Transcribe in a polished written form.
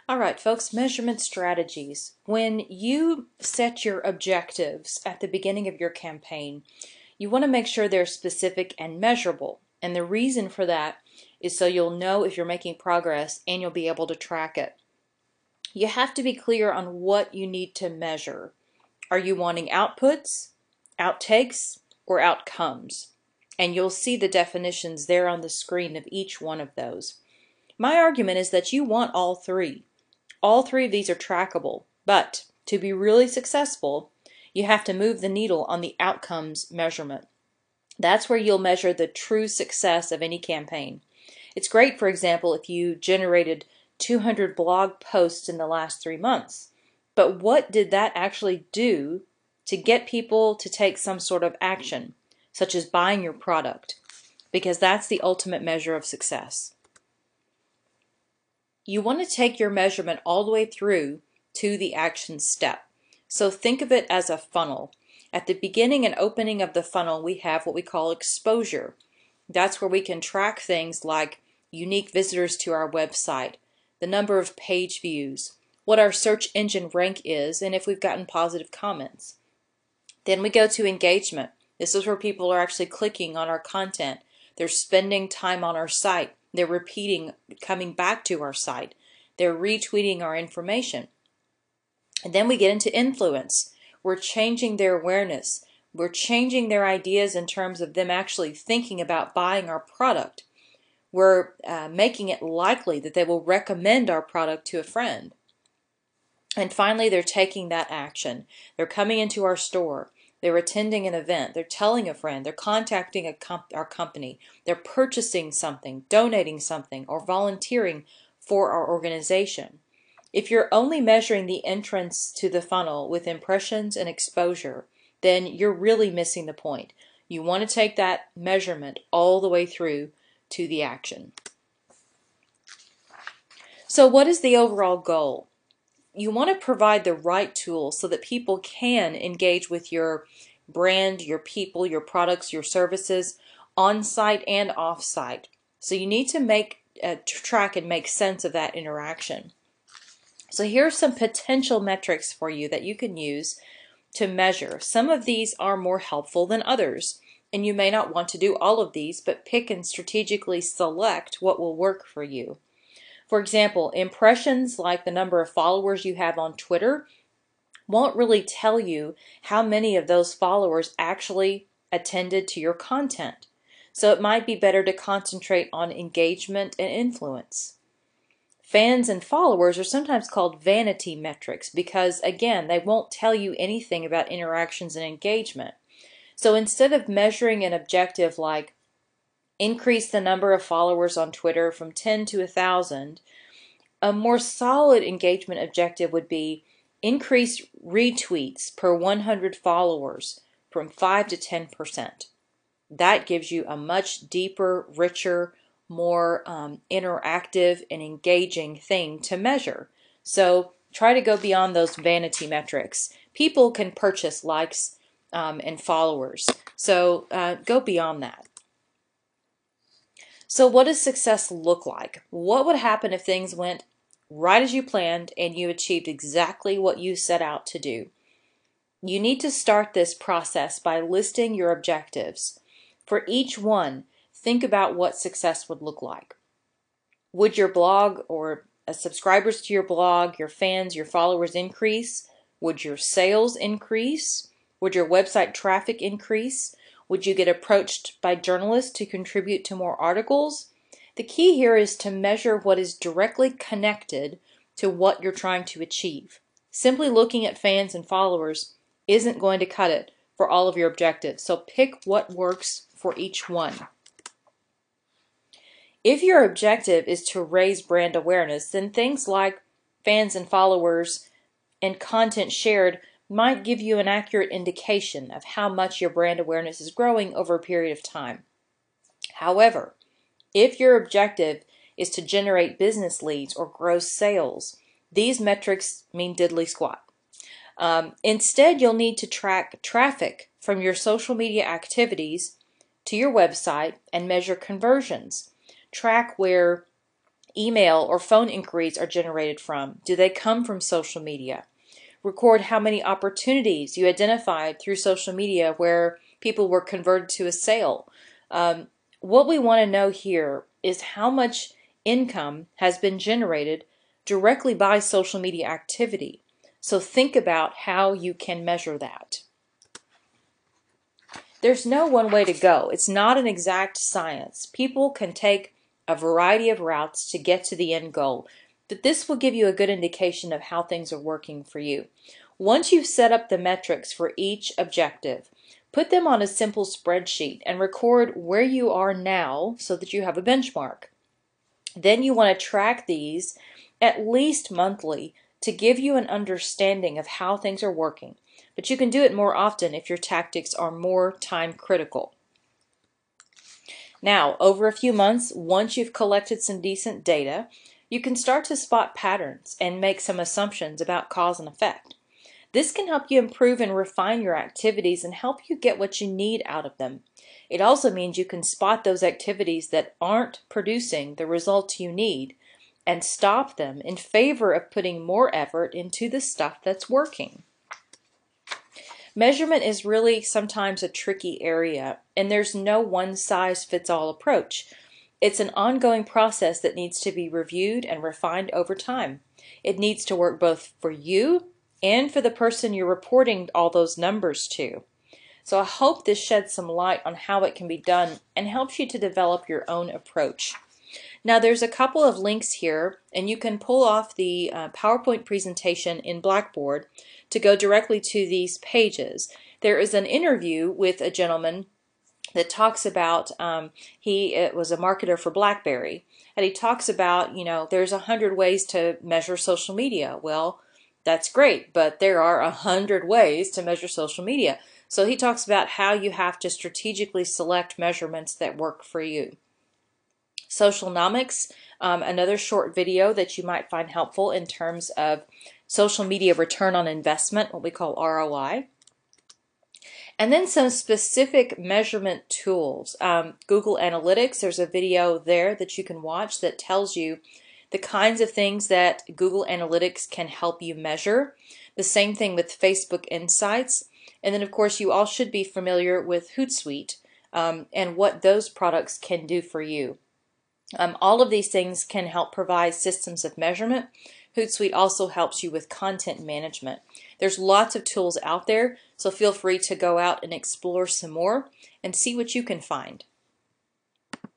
All right, folks, measurement strategies. When you set your objectives at the beginning of your campaign, you want to make sure they're specific and measurable. And the reason for that is so you'll know if you're making progress and you'll be able to track it. You have to be clear on what you need to measure. Are you wanting outputs, outtakes, or outcomes? And you'll see the definitions there on the screen of each one of those. My argument is that you want all three. All three of these are trackable, but to be really successful, you have to move the needle on the outcomes measurement. That's where you'll measure the true success of any campaign. It's great, for example, if you generated 200 blog posts in the last 3 months. But what did that actually do to get people to take some sort of action, such as buying your product? Because that's the ultimate measure of success. You want to take your measurement all the way through to the action step. So think of it as a funnel. At the beginning and opening of the funnel, we have what we call exposure. That's where we can track things like unique visitors to our website, the number of page views, what our search engine rank is, and if we've gotten positive comments. Then we go to engagement. This is where people are actually clicking on our content. They're spending time on our site. They're repeating, coming back to our site. They're retweeting our information. And then we get into influence. We're changing their awareness. We're changing their ideas in terms of them actually thinking about buying our product. We're making it likely that they will recommend our product to a friend. And finally, they're taking that action. They're coming into our store. They're attending an event. They're telling a friend. They're contacting our company. They're purchasing something, donating something, or volunteering for our organization. If you're only measuring the entrance to the funnel with impressions and exposure, then you're really missing the point. You want to take that measurement all the way through to the action. So what is the overall goal? You want to provide the right tools so that people can engage with your brand, your people, your products, your services on-site and off-site. So you need to track and make sense of that interaction. So here are some potential metrics for you that you can use to measure. Some of these are more helpful than others, and you may not want to do all of these, but pick and strategically select what will work for you. For example, impressions like the number of followers you have on Twitter won't really tell you how many of those followers actually attended to your content. So it might be better to concentrate on engagement and influence. Fans and followers are sometimes called vanity metrics because, again, they won't tell you anything about interactions and engagement. So instead of measuring an objective like increase the number of followers on Twitter from 10 to 1,000, a more solid engagement objective would be increase retweets per 100 followers from 5 to 10%. That gives you a much deeper, richer, more interactive and engaging thing to measure. So try to go beyond those vanity metrics. People can purchase likes and followers. So go beyond that. So what does success look like? What would happen if things went right as you planned and you achieved exactly what you set out to do? You need to start this process by listing your objectives. For each one, think about what success would look like. Would your blog or subscribers to your blog, your fans, your followers increase? Would your sales increase? Would your website traffic increase? Would you get approached by journalists to contribute to more articles? The key here is to measure what is directly connected to what you're trying to achieve. Simply looking at fans and followers isn't going to cut it for all of your objectives, so pick what works for each one. If your objective is to raise brand awareness, then things like fans and followers and content shared might give you an accurate indication of how much your brand awareness is growing over a period of time. However, if your objective is to generate business leads or grow sales, these metrics mean diddly squat. Instead, you'll need to track traffic from your social media activities to your website and measure conversions. Track where email or phone inquiries are generated from? Do they come from social media? Record how many opportunities you identified through social media where people were converted to a sale. What we want to know here is how much income has been generated directly by social media activity. So think about how you can measure that. There's no one way to go. It's not an exact science. People can take a variety of routes to get to the end goal, but this will give you a good indication of how things are working for you. Once you've set up the metrics for each objective, put them on a simple spreadsheet and record where you are now so that you have a benchmark. Then you want to track these at least monthly to give you an understanding of how things are working. But you can do it more often if your tactics are more time critical. Now, over a few months, once you've collected some decent data, you can start to spot patterns and make some assumptions about cause and effect. This can help you improve and refine your activities and help you get what you need out of them. It also means you can spot those activities that aren't producing the results you need and stop them in favor of putting more effort into the stuff that's working. Measurement is really sometimes a tricky area, and there's no one-size-fits-all approach. It's an ongoing process that needs to be reviewed and refined over time. It needs to work both for you and for the person you're reporting all those numbers to. So I hope this sheds some light on how it can be done and helps you to develop your own approach. Now there's a couple of links here, and you can pull off the PowerPoint presentation in Blackboard to go directly to these pages. There is an interview with a gentleman that talks about, he was a marketer for BlackBerry, and he talks about, there's 100 ways to measure social media. Well, that's great, but there are 100 ways to measure social media. So he talks about how you have to strategically select measurements that work for you. Socialnomics, another short video that you might find helpful in terms of social media return on investment, what we call ROI. And then some specific measurement tools. Google Analytics, there's a video there that you can watch that tells you the kinds of things that Google Analytics can help you measure. The same thing with Facebook Insights. And then, of course, you all should be familiar with Hootsuite and what those products can do for you. All of these things can help provide systems of measurement. Hootsuite also helps you with content management. There's lots of tools out there, so feel free to go out and explore some more and see what you can find.